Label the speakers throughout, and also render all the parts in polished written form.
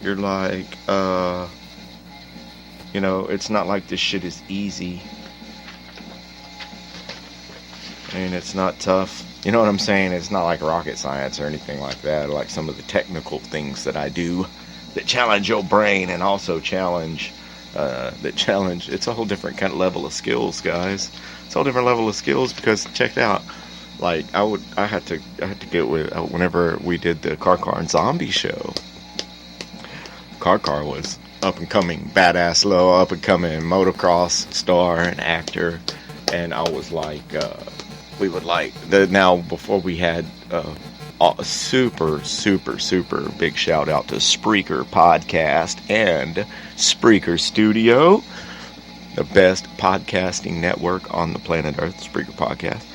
Speaker 1: you're like, it's not like this shit is easy. And it's not tough. You know what I'm saying? It's not like rocket science or anything like that. Like some of the technical things that I do that challenge your brain and also challenge, it's a whole different kind of level of skills, guys. It's a whole different level of skills because check it out. Like I had to get with, whenever we did the Car and Zombie show. Car was up and coming, badass little up and coming motocross star and actor. And I was like, we would like now before we had a super big shout out to Spreaker Podcast and Spreaker Studio, the best podcasting network on the planet Earth. Spreaker Podcast.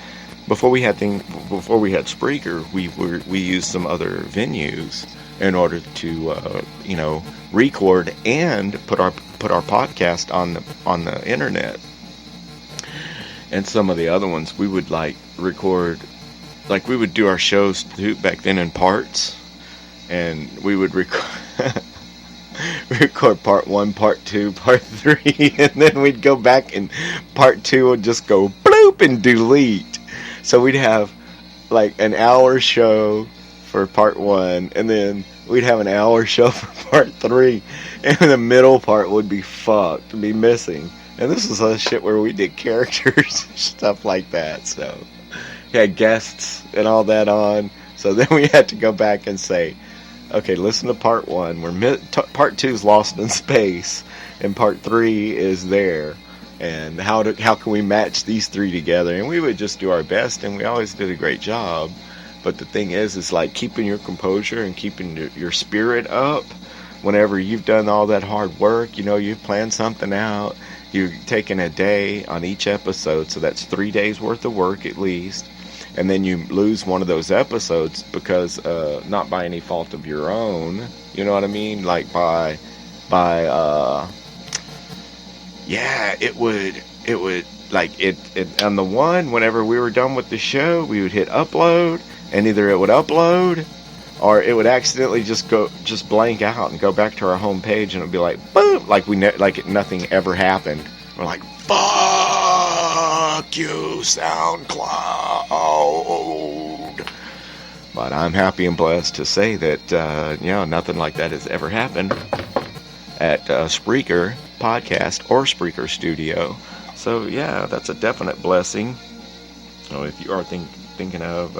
Speaker 1: Before we had Spreaker, we used some other venues in order to record and put our podcast on the internet. And some of the other ones we would like record, like we would do our shows too, back then in parts, and we would record part 1, part 2, part 3, and then we'd go back and part 2 would just go bloop and delete. So we'd have like an hour show for part 1, and then we'd have an hour show for part 3, and the middle part would be fucked, be missing. And this was a shit where we did characters and stuff like that. So we had guests and all that on. So then we had to go back and say, okay, listen to part 1. Part 2 is lost in space, and part 3 is there. And how can we match these 3 together? And we would just do our best, and we always did a great job. But the thing is like keeping your composure and keeping your spirit up whenever you've done all that hard work. You've planned something out. You're taking a day on each episode, so that's 3 days worth of work at least. And then you lose one of those episodes because, not by any fault of your own, you know what I mean? Like it would, like it on the one, whenever we were done with the show, we would hit upload, and either it would upload, or it would accidentally just blank out and go back to our home page, and it would be like, boom, like nothing ever happened. We're like, fuck you, SoundCloud. But I'm happy and blessed to say that, nothing like that has ever happened at Spreaker Podcast or Spreaker Studio. So, yeah, that's a definite blessing. So if you are thinking of...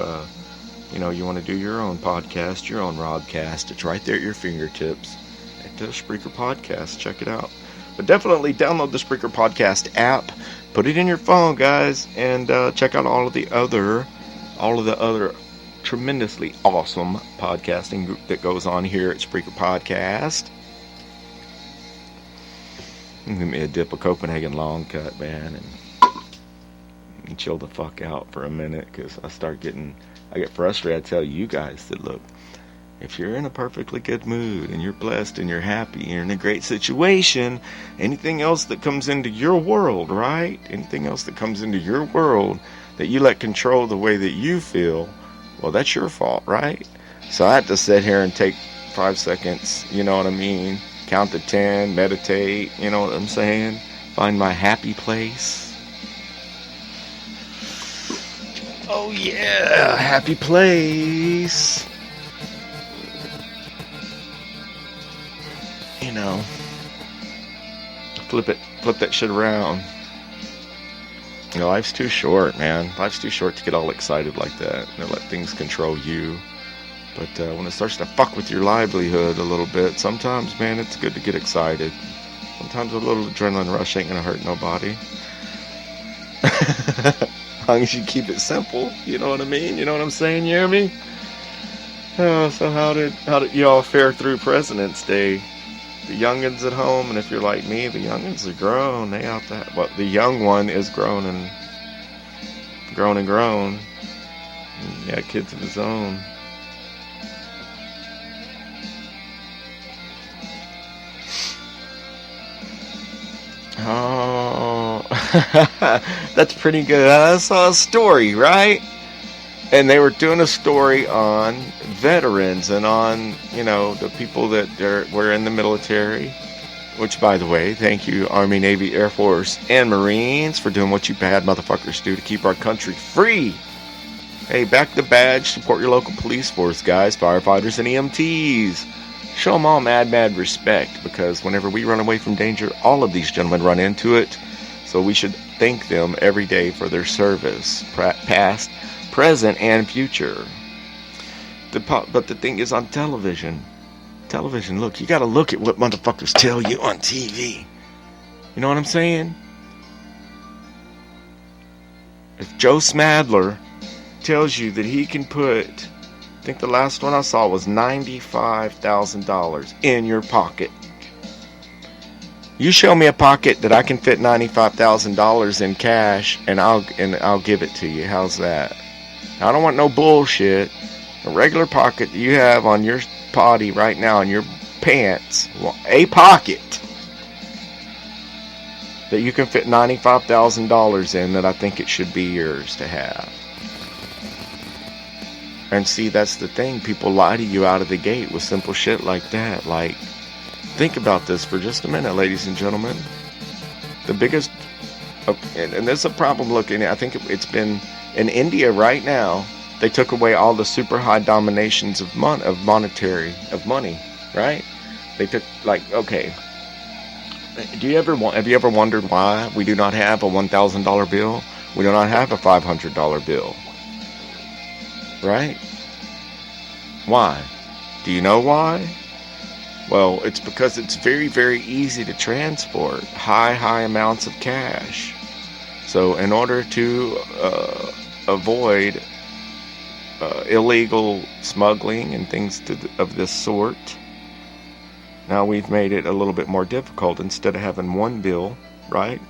Speaker 1: you want to do your own podcast, your own Robcast, it's right there at your fingertips at the Spreaker Podcast. Check it out. But definitely download the Spreaker Podcast app, put it in your phone, guys, and check out all of the other tremendously awesome podcasting that goes on here at Spreaker Podcast. Give me a dip of Copenhagen long cut, man, and chill the fuck out for a minute, because I get frustrated. I tell you guys that, look, if you're in a perfectly good mood and you're blessed and you're happy and you're in a great situation, anything else that comes into your world, right? Anything else that comes into your world that you let control the way that you feel, well, that's your fault, right? So I had to sit here and take 5 seconds, you know what I mean? Count to 10, meditate, you know what I'm saying? Find my happy place. Oh yeah, happy place. Flip that shit around. Life's too short, man. Life's too short to get all excited like that. Let things control you. But when it starts to fuck with your livelihood a little bit, sometimes, man, it's good to get excited. Sometimes a little adrenaline rush ain't gonna hurt nobody. As long as you keep it simple, you know what I mean? You know what I'm saying, you hear me? So how did y'all fare through President's Day? The youngins at home, and if you're like me, the youngins are grown. They out there. Well, the young one is grown. He got kids of his own. Oh, that's pretty good. I saw a story, right? And they were doing a story on veterans and on, the people that were in the military. Which, by the way, thank you, Army, Navy, Air Force, and Marines for doing what you bad motherfuckers do to keep our country free. Hey, back the badge, support your local police force, guys, firefighters, and EMTs. Show them all mad respect, because whenever we run away from danger, all of these gentlemen run into it. So we should thank them every day for their service, past, present, and future. But the thing is, on television, look, you gotta look at what motherfuckers tell you on TV. You know what I'm saying? If Joe Smadler tells you that he can put, I think the last one I saw was $95,000 in your pocket. You show me a pocket that I can fit $95,000 in cash, and I'll give it to you. How's that? I don't want no bullshit. A regular pocket that you have on your potty right now in your pants, a pocket that you can fit $95,000 in, that I think it should be yours to have. And see, that's the thing. People lie to you out of the gate with simple shit like that. Like, think about this for just a minute, ladies and gentlemen. The biggest, and there's a problem looking, I think it's been in India right now. They took away all the super high dominations of money, right? They took, okay. Have you ever wondered why we do not have a $1,000 bill? We do not have a $500 bill. Right? Why? Do you know why? Well, it's because it's very, very easy to transport high amounts of cash. So in order to avoid illegal smuggling and things of this sort, now we've made it a little bit more difficult. Instead of having one bill, right?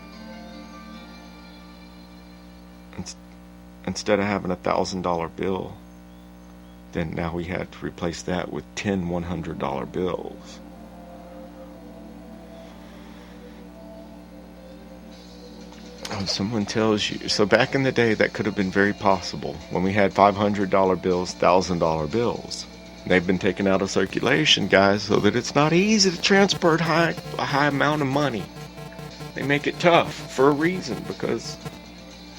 Speaker 1: Instead of having a $1,000 bill, then now we had to replace that with 10 $100 bills. Oh, someone tells you, so back in the day that could have been very possible when we had $500 bills, $1,000 bills. They've been taken out of circulation, guys, so that it's not easy to transport a high amount of money. They make it tough for a reason, because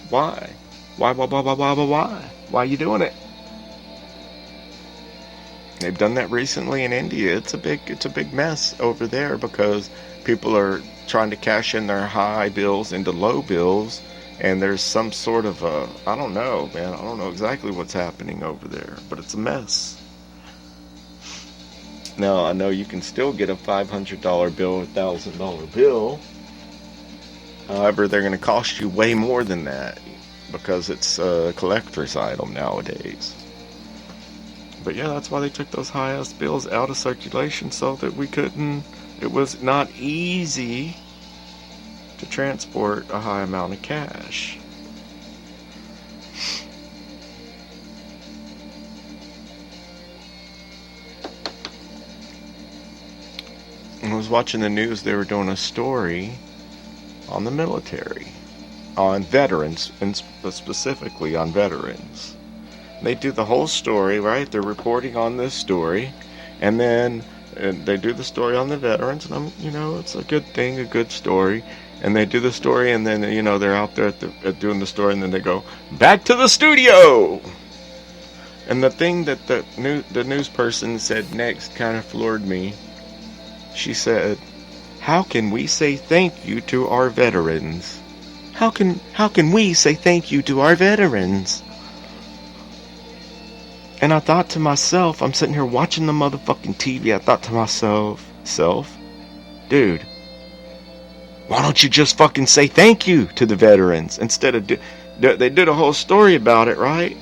Speaker 1: why? Why? Why are you doing it? They've done that recently in India. It's a big mess over there, because people are trying to cash in their high bills into low bills, and there's some sort of I don't know, man. I don't know exactly what's happening over there, but it's a mess. Now, I know you can still get a $500 bill or $1,000 bill. However, they're going to cost you way more than that, because it's a collector's item nowadays. But yeah, that's why they took those high-ass bills out of circulation, so that it was not easy to transport a high amount of cash. I was watching the news. They were doing a story on the military, on veterans, and specifically on veterans. They do the whole story, right? They're reporting on this story, and then they do the story on the veterans, and it's a good thing, a good story. And they do the story, and then they're out there doing the story, and then they go back to the studio. And the thing that the news person said next kind of floored me. She said, "How can we say thank you to our veterans? How can we say thank you to our veterans?" And I thought to myself, I'm sitting here watching the motherfucking TV. I thought to myself, dude, why don't you just fucking say thank you to the veterans instead of they did a whole story about it, right?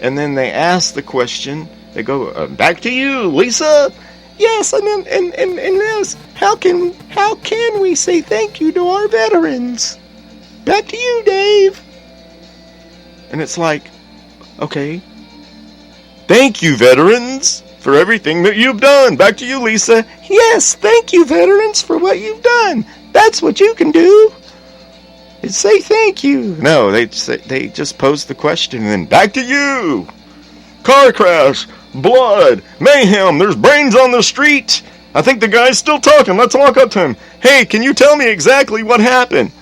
Speaker 1: And then they ask the question. They go, "Back to you, Lisa." Yes, and this. How can we say thank you to our veterans? Back to you, Dave. And it's like, okay. Thank you, veterans, for everything that you've done. Back to you, Lisa. Yes, thank you, veterans, for what you've done. That's what you can do. Say thank you. No, they just pose the question and then back to you. Car crash, blood, mayhem, there's brains on the street. I think the guy's still talking. Let's walk up to him. Hey, can you tell me exactly what happened?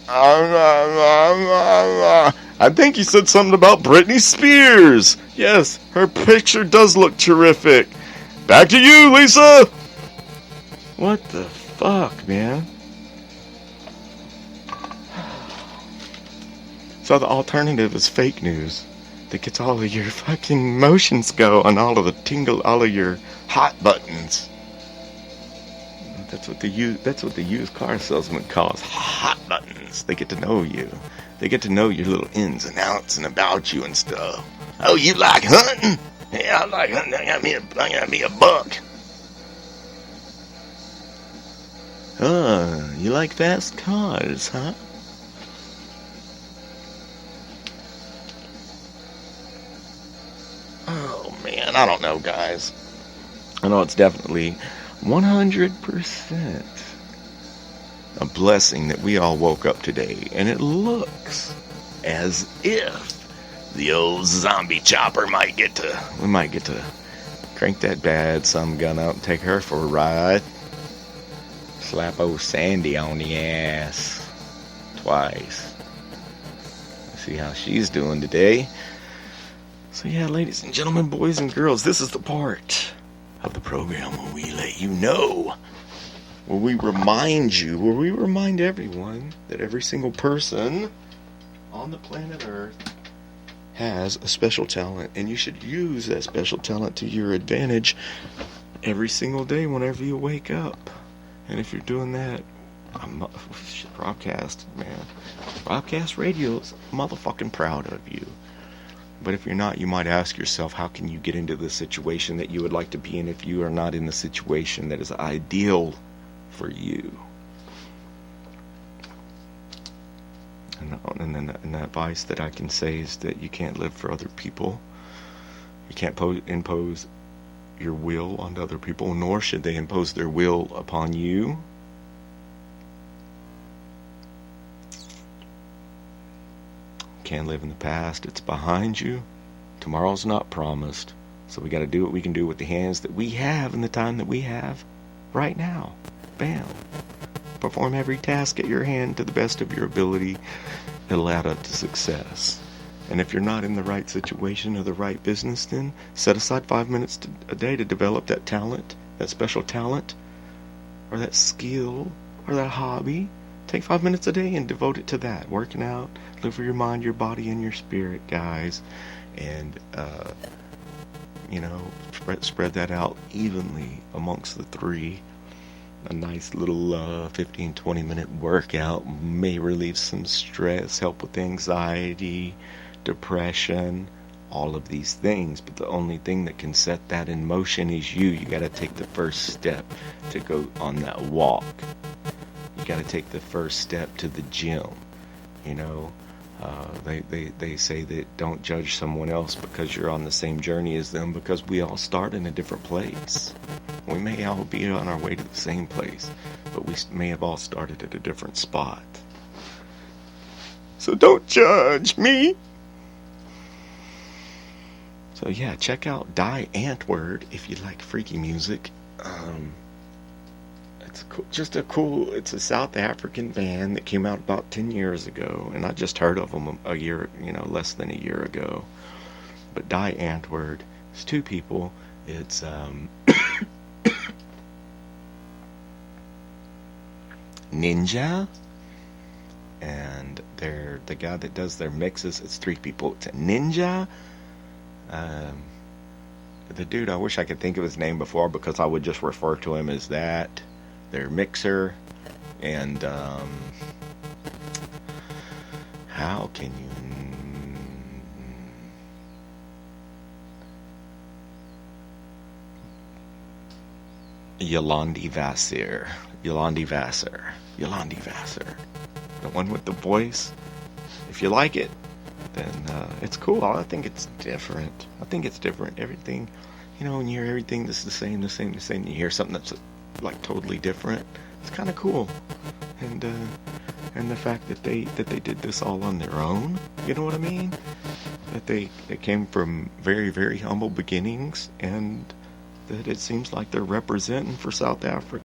Speaker 1: I think he said something about Britney Spears. Yes, her picture does look terrific. Back to you, Lisa. What the fuck, man? So the alternative is fake news that gets all of your fucking emotions going, all of the tingle, all of your hot buttons. That's what the used car salesman calls hot buttons. They get to know you. They get to know your little ins and outs and about you and stuff. Oh, you like hunting? Yeah, I like hunting. I got me a buck. Oh, you like fast cars, huh? Oh, man, I don't know, guys. I know it's definitely 100% a blessing that we all woke up today, and it looks as if the old zombie chopper we might get to crank that bad some gun out and take her for a ride. Slap old Sandy on the ass twice. See how she's doing today. So yeah, ladies and gentlemen, boys and girls, this is the part of the program where we let you know, where we remind everyone that every single person on the planet Earth has a special talent, and you should use that special talent to your advantage every single day whenever you wake up. And if you're doing that, Robcast, man, Robcast Radio's motherfucking proud of you. But if you're not, you might ask yourself, how can you get into the situation that you would like to be in if you are not in the situation that is ideal for you? And the advice that I can say is that you can't live for other people. You can't impose your will on other people, nor should they impose their will upon you. Can't live in the past. It's behind you. Tomorrow's not promised. So we got to do what we can do with the hands that we have and the time that we have right now. Bam. Perform every task at your hand to the best of your ability. It'll add up to success. And if you're not in the right situation or the right business, then set aside 5 minutes a day to develop that talent, that special talent, or that skill, or that hobby. Take 5 minutes a day and devote it to that. Working out, live for your mind, your body, and your spirit, guys. And, spread that out evenly amongst the three. A nice little 15-20 minute workout may relieve some stress, help with anxiety, depression, all of these things. But the only thing that can set that in motion is you. You got to take the first step to go on that walk. You got to take the first step to the gym. They say that don't judge someone else because you're on the same journey as them, because we all start in a different place. We may all be on our way to the same place, but we may have all started at a different spot. So don't judge me. So yeah, check out Die Antwoord if you like freaky music. It's a South African band that came out about 10 years ago, and I just heard of them less than a year ago. But Die Antwoord, it's two people. It's Ninja, and they're the guy that does their mixes. It's three people. It's a Ninja. The dude, I wish I could think of his name before, because I would just refer to him as that. Their mixer, and how can you? Yolandi Vassar. The one with the voice. If you like it, then it's cool. I think it's different. Everything, when you hear everything that's the same, you hear something that's like totally different. It's kind of cool. And and the fact that they did this all on their own. You know what I mean? That they came from very, very humble beginnings, and that it seems like they're representing for South Africa